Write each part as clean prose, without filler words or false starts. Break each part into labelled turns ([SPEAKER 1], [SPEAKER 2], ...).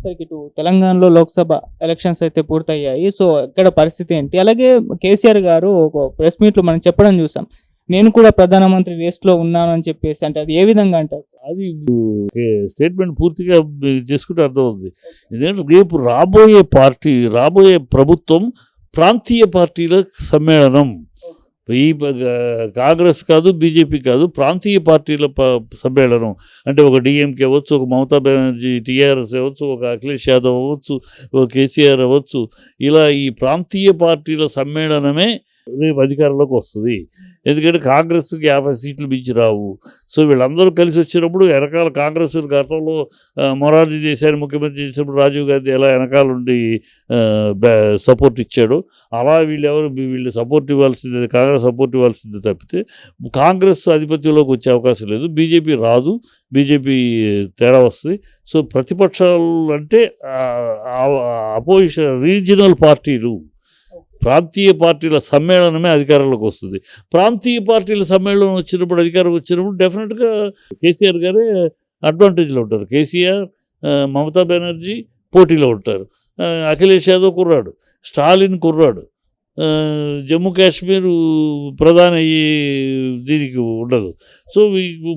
[SPEAKER 1] సరికి ఇటు తెలంగాణలో లోక్సభ ఎలక్షన్స్ అయితే పూర్తయ్యాయి. సో, ఇక్కడ పరిస్థితి ఏంటి? అలాగే కేసీఆర్ గారు ఒక ప్రెస్ మీట్‌లో మనం చెప్పడం చూసాం. నేను కూడా ప్రధానమంత్రి రేస్‌లో ఉన్నాను అని చెప్పేసి. అంటే అది ఏ విధంగా అంటారు?
[SPEAKER 2] అది స్టేట్మెంట్ పూర్తిగా చేసుకుంటే అర్థమవుతుంది. ఎందుకంటే రేపు రాబోయే ప్రభుత్వం ప్రాంతీయ పార్టీల సమ్మేళనం. ఈ కాంగ్రెస్ కాదు, బీజేపీ కాదు, ప్రాంతీయ పార్టీల సమ్మేళనం. అంటే ఒక డిఎంకే అవ్వచ్చు, ఒక మమతా బెనర్జీ టీఆర్ఎస్ అవ్వచ్చు, ఒక అఖిలేష్ యాదవ్ అవ్వచ్చు, ఒక కేసీఆర్ అవ్వచ్చు. ఇలా ఈ ప్రాంతీయ పార్టీల సమ్మేళనమే రేపు అధికారంలోకి వస్తుంది. ఎందుకంటే కాంగ్రెస్కి 50 సీట్లు మించి రావు. సో వీళ్ళందరూ కలిసి వచ్చినప్పుడు వెనకాల కాంగ్రెస్ గతంలో మొరార్జీ దేశాయిని ముఖ్యమంత్రి చేసినప్పుడు రాజీవ్ గాంధీ ఎలా వెనకాల ఉండి సపోర్ట్ ఇచ్చాడో అలా వీళ్ళు సపోర్ట్ ఇవ్వాల్సిందే, కాంగ్రెస్ సపోర్ట్ ఇవ్వాల్సిందే తప్పితే కాంగ్రెస్ ఆధిపత్యంలోకి వచ్చే అవకాశం లేదు. బీజేపీ రాదు, బీజేపీ తేడా వస్తుంది. సో ప్రతిపక్షాలు అంటే అపోజిషన్ రీజనల్ పార్టీలు, ప్రాంతీయ పార్టీల సమ్మేళనమే అధికారంలోకి వస్తుంది. ప్రాంతీయ పార్టీల సమ్మేళనం వచ్చినప్పుడు, అధికారం వచ్చినప్పుడు డెఫినెట్గా కేసీఆర్ గారే అడ్వాంటేజ్లో ఉంటారు. కేసీఆర్, మమతా బెనర్జీ పోటీలో ఉంటారు. అఖిలేష్ యాదవ్ కుర్రాడు, స్టాలిన్ కుర్రాడు, జమ్మూ కాశ్మీర్ ప్రధాని అయ్యి దీనికి ఉండదు. సో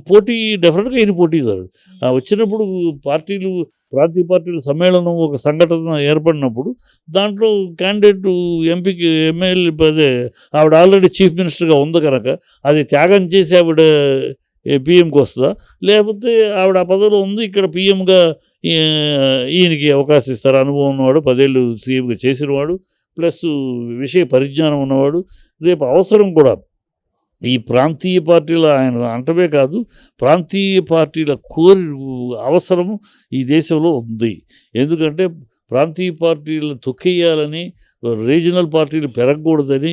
[SPEAKER 2] పోటీ డెఫినెట్గా ఈయన పోటీదారుడు. వచ్చినప్పుడు ప్రాంతీయ పార్టీల సమ్మేళనం ఒక సంఘటన ఏర్పడినప్పుడు దాంట్లో క్యాండిడేట్ ఎంపీకి ఎమ్మెల్యే అదే ఆవిడ ఆల్రెడీ చీఫ్ మినిస్టర్గా ఉంది కనుక అది త్యాగం చేసి ఆవిడ పిఎంకి వస్తుందా, లేకపోతే ఆవిడ ఆ పదవిలో ఉంది ఇక్కడ పిఎంగా ఈయనకి అవకాశం ఇస్తారు. అనుభవం ఉన్నవాడు, 10 ఏళ్ళు సీఎంగా చేసినవాడు, ప్లస్ విషయ పరిజ్ఞానం ఉన్నవాడు. రేపు అవసరం కూడా ఈ ప్రాంతీయ పార్టీల ఆయన అంటమే కాదు, ప్రాంతీయ పార్టీల అవసరము ఈ దేశంలో ఉంది. ఎందుకంటే ప్రాంతీయ పార్టీలను తొక్కేయాలని, రీజనల్ పార్టీలు పెరగకూడదని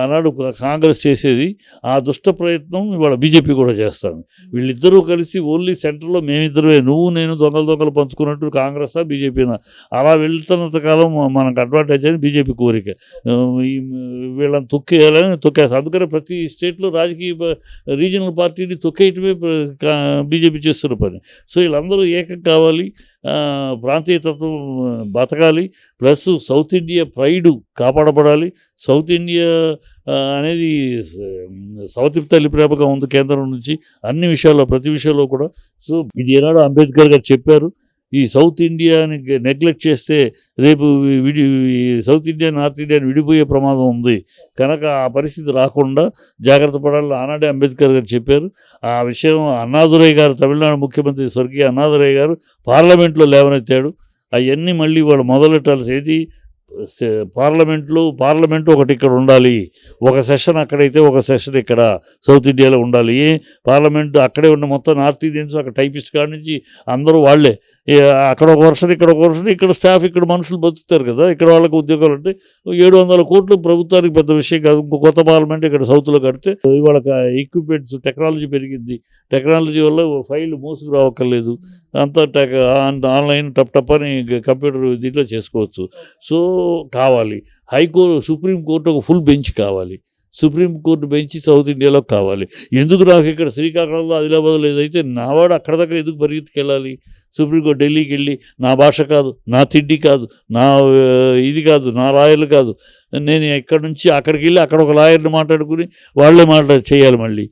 [SPEAKER 2] ఆనాడు కాంగ్రెస్ చేసేది. ఆ దుష్ట ప్రయత్నం ఇవాళ బీజేపీ కూడా చేస్తాను. వీళ్ళిద్దరూ కలిసి ఓన్లీ సెంటర్లో మేమిద్దరే, నువ్వు నేను దొంగలు పంచుకున్నట్టు కాంగ్రెసా బీజేపీనా అలా వెళ్తున్నంత కాలం మనకు అడ్వాంటేజ్ అని బీజేపీ కోరిక. వీళ్ళని తొక్కేస్తారు. అందుకనే ప్రతి స్టేట్లో రీజనల్ పార్టీని తొక్కేయటమే బీజేపీ చేస్తున్న పని. సో వీళ్ళందరూ ఏకం కావాలి, ప్రాంతీయతత్వం బతకాలి, ప్లస్ సౌత్ ఇండియా ప్రైడు కాపాడబడాలి. సౌత్ ఇండియా అనేది సవతి తల్లి ప్రేమగా ఉంది కేంద్రం నుంచి అన్ని విషయాల్లో, ప్రతి విషయంలో కూడా. సో ఇది ఏనాడు అంబేద్కర్ గారు చెప్పారు. ఈ సౌత్ ఇండియాని నెగ్లెక్ట్ చేస్తే రేపు సౌత్ ఇండియా, నార్త్ ఇండియాని విడిపోయే ప్రమాదం ఉంది కనుక ఆ పరిస్థితి రాకుండా జాగ్రత్త పడాలని ఆనాడే అంబేద్కర్ గారు చెప్పారు. ఆ విషయం అన్నాదురై గారు, తమిళనాడు ముఖ్యమంత్రి స్వర్గీయ అన్నాదురై గారు పార్లమెంట్లో లేవనెత్తాడు. అవన్నీ మళ్ళీ వాళ్ళు మొదలెట్టాల్సేది పార్లమెంటు ఒకటి ఇక్కడ ఉండాలి. ఒక సెషన్ అక్కడైతే ఒక సెషన్ ఇక్కడ సౌత్ ఇండియాలో ఉండాలి. పార్లమెంటు అక్కడే ఉన్న మొత్తం నార్త్ ఇండియన్స్ అక్కడ టైపిస్ట్ కాడి నుంచి అందరూ వాళ్ళే. అక్కడ ఒక వర్షన్, ఇక్కడ ఒక వర్షన్, ఇక్కడ స్టాఫ్, ఇక్కడ మనుషులు బతుకుతారు కదా. ఇక్కడ వాళ్ళకి ఉద్యోగాలు అంటే 700 కోట్లు ప్రభుత్వానికి పెద్ద విషయం కాదు. ఇంకో కొత్త పార్లమెంట్ ఇక్కడ సౌత్లో కడితే ఇవాళ ఎక్విప్మెంట్స్, టెక్నాలజీ పెరిగింది. టెక్నాలజీ వల్ల ఫైల్ మోసుకు రావక్కర్లేదు. అంతా ఆన్లైన్ టప్ అని కంప్యూటర్ దీంట్లో చేసుకోవచ్చు. సో కావాలి సుప్రీంకోర్టు ఒక ఫుల్ బెంచ్ కావాలి. సుప్రీంకోర్టు బెంచ్ సౌత్ ఇండియాలో కావాలి. ఎందుకు నాకు ఇక్కడ శ్రీకాకుళంలో, ఆదిలాబాద్లో ఏదైతే నావాడు అక్కడ దాకా ఎందుకు పరిగెత్తుకెళ్ళాలి? సుప్రీంకోర్టు ఢిల్లీకి వెళ్ళి నా భాష కాదు, నా తిండి కాదు, నా ఇది కాదు, నా లాయర్లు కాదు, నేను ఎక్కడి నుంచి అక్కడికి వెళ్ళి అక్కడ ఒక లాయర్ని మాట్లాడుకుని వాళ్ళే చేయాలి. మళ్ళీ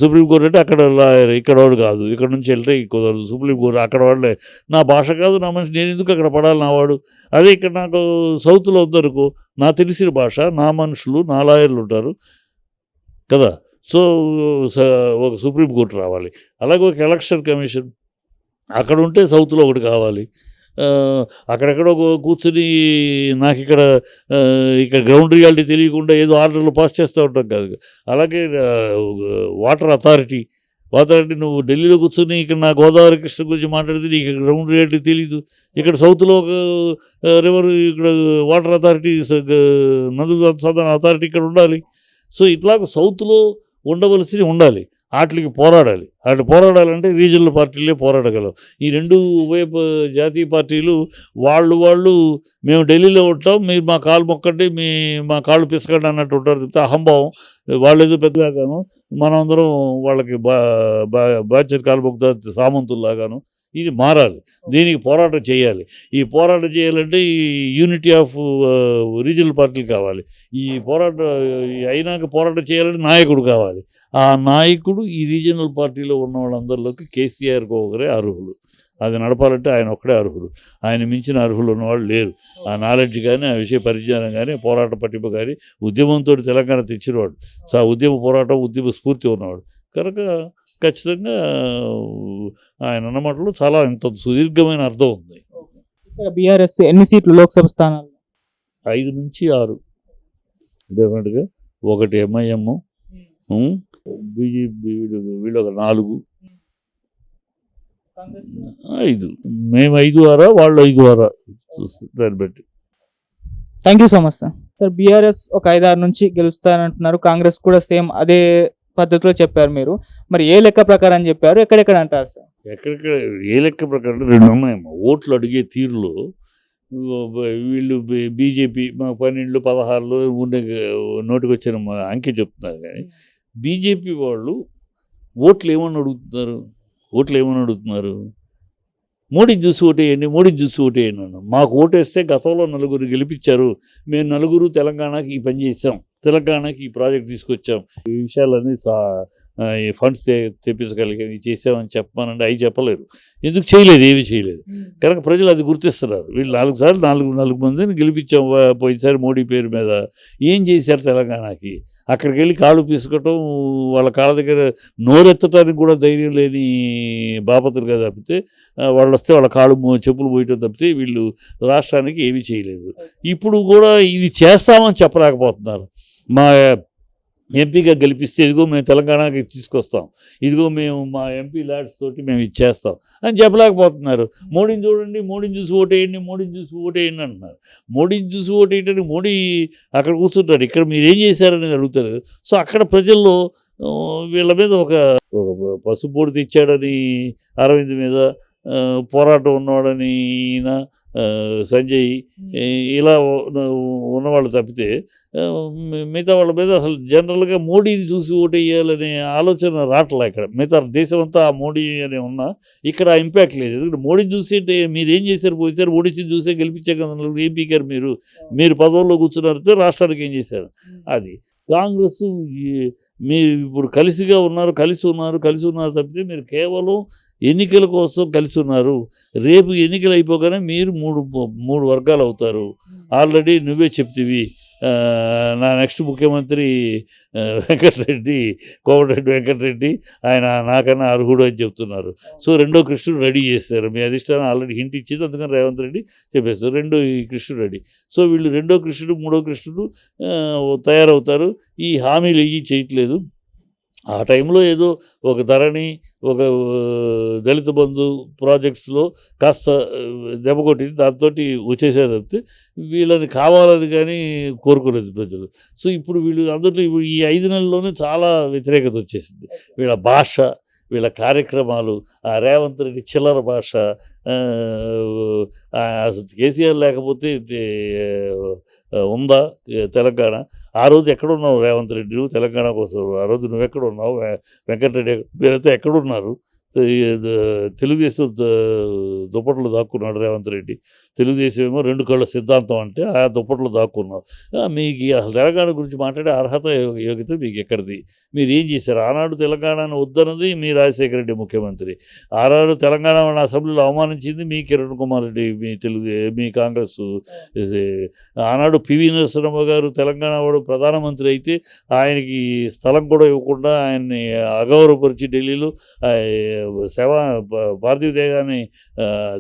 [SPEAKER 2] సుప్రీంకోర్టు అంటే అక్కడ లాయర్, ఇక్కడ వాడు కాదు, ఇక్కడ నుంచి వెళ్తే కుదరదు. సుప్రీంకోర్టు అక్కడ వాళ్ళే, నా భాష కాదు, నా మనిషి, నేను ఎందుకు అక్కడ పడాలి నావాడు? అదే ఇక్కడ నాకు సౌత్లో వద్దనుకో, నా తెలిసిన భాష, నా మనుషులు, నా లాయర్లు ఉంటారు కదా. సో ఒక సుప్రీంకోర్టు రావాలి. అలాగే ఒక ఎలక్షన్ కమిషన్ అక్కడ ఉంటే సౌత్లో ఒకటి కావాలి. అక్కడెక్కడో కూర్చుని నాకు ఇక్కడ గ్రౌండ్ రియాలిటీ తెలియకుండా ఏదో ఆర్డర్లు పాస్ చేస్తూ ఉంటాం కాదు. అలాగే వాటర్ అథారిటీ నువ్వు ఢిల్లీలో కూర్చొని ఇక్కడ నా గోదావరి కృష్ణ గురించి మాట్లాడితే నీకు గ్రౌండ్ రియాలిటీ తెలీదు. ఇక్కడ సౌత్లో ఒక రివర్, ఇక్కడ వాటర్ అథారిటీ, నదుల సాధన అథారిటీ ఇక్కడ ఉండాలి. సో ఇట్లాగ సౌత్లో ఉండాలి. వాటికి పోరాడాలంటే రీజనల్ పార్టీలే పోరాడగలవు. ఈ రెండు ఉభయ జాతీయ పార్టీలు వాళ్ళు మేము ఢిల్లీలో ఉంటాం, మీరు మా కాలు మొక్కండి, మా కాళ్ళు పిసకండి అన్నట్టు ఉంటారు. అహంభావం. వాళ్ళు ఏదో పెద్దగాను, మనమందరం వాళ్ళకి బాధ్యత కాలు మొక్కుతా సామంతుల్లాగాను ఇది మారాలి, దీనికి పోరాటం చేయాలి. ఈ పోరాటం చేయాలంటే ఈ యూనిటీ ఆఫ్ రీజనల్ పార్టీలు కావాలి. ఈ అయినాక పోరాటం చేయాలంటే నాయకుడు కావాలి. ఆ నాయకుడు ఈ రీజనల్ పార్టీలో ఉన్న వాళ్ళందరిలోకి కేసీఆర్కి ఒకరే అర్హులు. అది నడపాలంటే ఆయన ఒక్కడే అర్హులు. ఆయన మించిన అర్హులు ఉన్నవాళ్ళు లేరు. ఆ నాలెడ్జ్ కానీ, ఆ విషయ పరిజ్ఞానం కానీ, పోరాట పట్టింపు కానీ, ఉద్యమంతో తెలంగాణ తెచ్చినవాడు. సో ఆ ఉద్యమ పోరాటం, ఉద్యమ స్ఫూర్తి ఉన్నవాడు కనుక ఖచ్చితంగా ఆయన అన్న మాటలో చాలా ఇంత సుదీర్ఘమైన అర్థం ఉంది.
[SPEAKER 1] ఇక్కడ బీఆర్ఎస్ ఎన్ని సీట్లు లోక్సభ స్థానాలు?
[SPEAKER 2] 5 నుంచి 6 డెఫినెట్గా. 1 ఎంఐఎం, బీజేపీ వీళ్ళు ఒక 4, 5. మేము 5 వాళ్ళు 5 దాన్ని బట్టి.
[SPEAKER 1] Thank you so much sir. Sir BRS ఒక 5-6 నుంచి గెలుస్తారంటున్నారు, కాంగ్రెస్ కూడా సేమ్ అదే పద్ధతిలో చెప్పారు మీరు. మరి ఏ లెక్క ప్రకారం చెప్పారు, ఎక్కడెక్కడ అంటారు సార్?
[SPEAKER 2] ఎక్కడెక్కడ ఏ లెక్క ప్రకారం 2 ఉన్నాయమ్మా. ఓట్లు అడిగే తీరులో వీళ్ళు బీజేపీ 12, 16 నోటికి వచ్చిన అంకె చెప్తున్నారు. కానీ బీజేపీ వాళ్ళు ఓట్లు ఏమని అడుగుతున్నారు? మోడీని చూసి ఓటేయండి అన్నాను. మాకు ఓటేస్తే గతంలో 9 గెలిపించారు, మేము 9 తెలంగాణకి ఈ పని చేసాం, తెలంగాణకి ఈ ప్రాజెక్ట్ తీసుకొచ్చాం, ఈ విషయాలన్నీ ఈ ఫండ్స్ తెప్పించగలిగాం, ఇది చేసామని చెప్పానంటే అవి చెప్పలేరు. ఎందుకు చేయలేదు? ఏమీ చేయలేదు కనుక ప్రజలు అది గుర్తిస్తున్నారు. వీళ్ళు 4 సార్లు 4 మందిని గెలిపించాం పోయినసారి మోడీ పేరు మీద. ఏం చేశారు తెలంగాణకి? అక్కడికి వెళ్ళి కాళ్ళు పీసుకోవటం, వాళ్ళ కాళ్ళ దగ్గర నోరెత్తడానికి కూడా ధైర్యం లేని బాపతులుగా తప్పితే, వాళ్ళు వస్తే వాళ్ళ కాళ్ళు చెప్పులు పోయటం తప్పితే వీళ్ళు రాష్ట్రానికి ఏమీ చేయలేదు. ఇప్పుడు కూడా ఇది చేస్తామని చెప్పలేకపోతున్నారు. మా ఎంపీగా గెలిపిస్తే ఇదిగో మేము తెలంగాణకి తీసుకొస్తాం, ఇదిగో మేము మా ఎంపీ ల్యాడ్స్ తోటి మేము ఇచ్చేస్తాం అని చెప్పలేకపోతున్నారు. మోడీని చూడండి, మోడీని చూసి ఓటేయండి అంటున్నారు. మోడీని చూసి ఓటేయడానికి మోడీ అక్కడ కూర్చుంటాడు, ఇక్కడ మీరు ఏం చేశారనేది అడుగుతారు. సో అక్కడ ప్రజల్లో వీళ్ళ మీద ఒక పసుపొడి తెచ్చాడని అరవింద్ మీద పోరాటం ఉన్నవాడని ఈయన సంజయ్ ఇలా ఉన్నవాళ్ళు తప్పితే మిగతా వాళ్ళ మీద అసలు జనరల్గా మోడీని చూసి ఓటేయాలనే ఆలోచన రావట్లే. ఇక్కడ మిగతా దేశం అంతా ఆ మోడీ అనే ఉన్నా ఇక్కడ ఆ ఇంపాక్ట్ లేదు. ఎందుకంటే మోడీని చూసి అంటే మీరు ఏం చేశారు? పోయిసారు ఓడిసిని చూసే గెలిపించే కదా ఏం పీకారు మీరు పదవుల్లో కూర్చున్నారంటే రాష్ట్రానికి ఏం చేశారు? అది కాంగ్రెస్ మీరు ఇప్పుడు కలిసి ఉన్నారు తప్పితే మీరు కేవలం ఎన్నికల కోసం కలిసి ఉన్నారు. రేపు ఎన్నికలు అయిపోగానే మీరు మూడు వర్గాలు అవుతారు. ఆల్రెడీ నువ్వే చెప్తివి. నా నెక్స్ట్ ముఖ్యమంత్రి కోమటిరెడ్డి వెంకటరెడ్డి, ఆయన నాకన్నా అర్హుడు అని చెప్తున్నారు. సో 2వ కృష్ణుడు రెడీ చేస్తారు. మీ అధిష్టానం ఆల్రెడీ హింట్ ఇచ్చింది, అందుకని రేవంత్ రెడ్డి చెప్పేస్తారు 2వ కృష్ణుడు రెడీ. సో వీళ్ళు 2వ కృష్ణుడు 3వ కృష్ణుడు తయారవుతారు. ఈ హామీలు ఇవి చేయట్లేదు. ఆ టైంలో ఏదో ఒక ధరణి, ఒక దళిత బంధు ప్రాజెక్ట్స్లో కాస్త దెబ్బ కొట్టింది, దాంతో వచ్చేసారు తప్పితే వీళ్ళని కావాలని కానీ కోరుకోలేదు ప్రజలు. సో ఇప్పుడు వీళ్ళు అందరిలో ఈ 5 నెలల్లోనే చాలా వ్యతిరేకత వచ్చేసింది. వీళ్ళ భాష, వీళ్ళ కార్యక్రమాలు, ఆ రేవంత్ రెడ్డి చిల్లర భాష, అసలు కేసీఆర్ లేకపోతే ఉందా తెలంగాణ? ఆ రోజు ఎక్కడున్నావు రేవంత్ రెడ్డి? నువ్వు తెలంగాణ కోసం ఆ రోజు నువ్వు ఎక్కడున్నావు? వెంకటరెడ్డి మీరైతే ఎక్కడున్నారు? తెలుగుదేశం దుప్పట్లు దాక్కున్నాడు రేవంత్ రెడ్డి. తెలుగుదేశం ఏమో 2 కళ్ళ సిద్ధాంతం అంటే ఆ దుప్పట్లు దాక్కున్నావు. మీకు అసలు తెలంగాణ గురించి మాట్లాడే అర్హత యోగ్యత మీకు ఎక్కడిది? మీరు ఏం చేశారు? ఆనాడు తెలంగాణను వద్దన్నది మీ రాజశేఖర రెడ్డి ముఖ్యమంత్రి. ఆనాడు తెలంగాణ అసెంబ్లీలో అవమానించింది మీ కిరణ్ కుమార్ రెడ్డి, మీ కాంగ్రెస్. ఆనాడు పివి నరసింహ గారు తెలంగాణ వాడు ప్రధానమంత్రి అయితే ఆయనకి స్థలం కూడా ఇవ్వకుండా ఆయన్ని అగౌరవపరిచి ఢిల్లీలో భారతీయ దేశాన్ని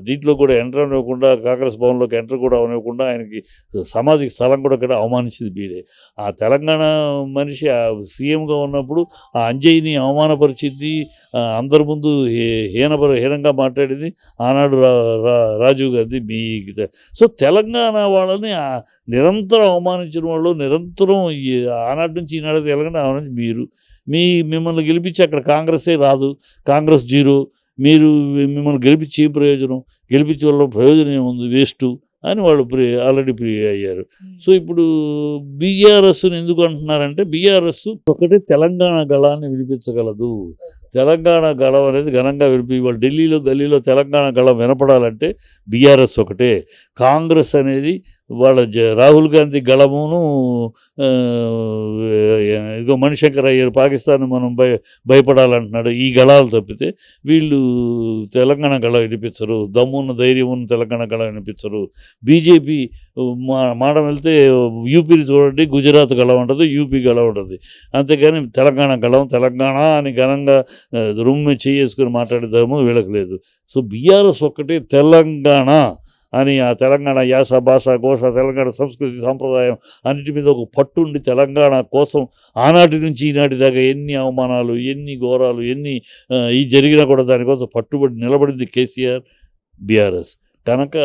[SPEAKER 2] దీంట్లో కూడా ఎంటర్ అవ్వకుండా, కాంగ్రెస్ భవన్లోకి ఎంటర్ కూడా అవనివ్వకుండా ఆయనకి సమాధికి స్థలం కూడా ఇక్కడ అవమానించింది మీరే. ఆ తెలంగాణ మనిషి సీఎంగా ఉన్నప్పుడు ఆ అంజయ్యని అవమానపరిచింది, అందరి ముందు హీనంగా మాట్లాడింది ఆనాడు రాజీవ్ గాంధీ. మీ సో తెలంగాణ వాళ్ళని నిరంతరం అవమానించిన వాళ్ళు, నిరంతరం ఆనాటి నుంచి ఈనాడు తెలంగాణ అవమానించి మిమ్మల్ని గెలిపించి అక్కడ కాంగ్రెసే రాదు, కాంగ్రెస్ జీరో, మీరు మిమ్మల్ని గెలిపించి ఏం ప్రయోజనం? గెలిపించే వల్ల ప్రయోజనం ఏముంది? వేస్టు అని వాళ్ళు ఆల్రెడీ అయ్యారు. సో ఇప్పుడు బీఆర్ఎస్ని ఎందుకు అంటున్నారంటే బీఆర్ఎస్ ఒకటి తెలంగాణ గళాన్ని వినిపించగలదు, తెలంగాణ గళం అనేది ఘనంగా ఇవాళ ఢిల్లీలో గల్లీలో తెలంగాణ గళం వినపడాలంటే బీఆర్ఎస్ ఒకటే. కాంగ్రెస్ అనేది వాళ్ళ రాహుల్ గాంధీ గళమును ఆ, ఇదిగో మణిశంకర్ అయ్యారు పాకిస్తాన్ మనం భయపడాలంటున్నాడు. ఈ గళాలు తప్పితే వీళ్ళు తెలంగాణ గళం వినిపించరు. దమ్మున్న ధైర్యం ఉన్న తెలంగాణ గళం వినిపించరు. బీజేపీ మాట వెళ్తే యూపీని చూడండి, గుజరాత్ గళం ఉంటుంది, యూపీ గళం ఉంటుంది. అంతేగాని తెలంగాణ గళం తెలంగాణ అని ఘనంగా రూమ్ చేసుకుని మాట్లాడేదాము వీళ్ళకి లేదు. సో బీఆర్ఎస్ ఒక్కటే తెలంగాణ అని ఆ తెలంగాణ యాస భాష ఘోష తెలంగాణ సంస్కృతి సాంప్రదాయం అన్నిటి మీద ఒక పట్టుండి తెలంగాణ కోసం ఆనాటి నుంచి ఈనాటి దాకా ఎన్ని అవమానాలు, ఎన్ని ఘోరాలు, ఎన్ని ఈ జరిగినా కూడా దానికోసం పట్టుబడి నిలబడింది కేసీఆర్, బీఆర్ఎస్. కనుక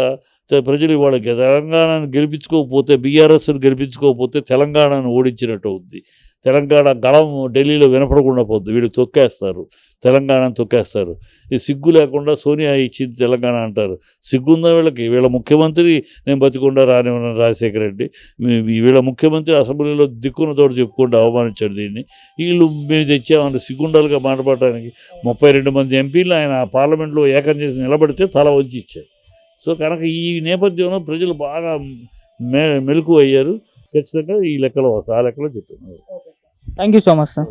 [SPEAKER 2] ప్రజలు ఇవాళ తెలంగాణను గెలిపించుకోకపోతే, బీఆర్ఎస్ని గెలిపించుకోకపోతే తెలంగాణను ఓడించినట్టు అవుద్ది. తెలంగాణ గళం ఢిల్లీలో వినపడకుండా పోద్ది. వీళ్ళు తొక్కేస్తారు, తెలంగాణను తొక్కేస్తారు. ఈ సిగ్గు లేకుండా సోనియా ఇచ్చింది తెలంగాణ అంటారు. సిగ్గుందా వీళ్ళకి? వీళ్ళ ముఖ్యమంత్రి నేను బతికుండా రానివ్వను రాజశేఖర రెడ్డి. వీళ్ళ ముఖ్యమంత్రి అసెంబ్లీలో దిక్కున తోడు చెప్పుకుంటూ అవమానించాడు దీన్ని. వీళ్ళు మేము తెచ్చామని సిగ్గుండాలుగా మాట్లాడటానికి 32 మంది ఎంపీలు ఆయన పార్లమెంట్లో ఏకం చేసి నిలబడితే తల వంచి ఇచ్చారు. సో కనుక ఈ నేపథ్యంలో ప్రజలు బాగా మెలకు అయ్యారు. ఖచ్చితంగా ఈ లెక్కలో ఆ లెక్కలో చెప్తున్నారు.
[SPEAKER 1] Thank you so much sir.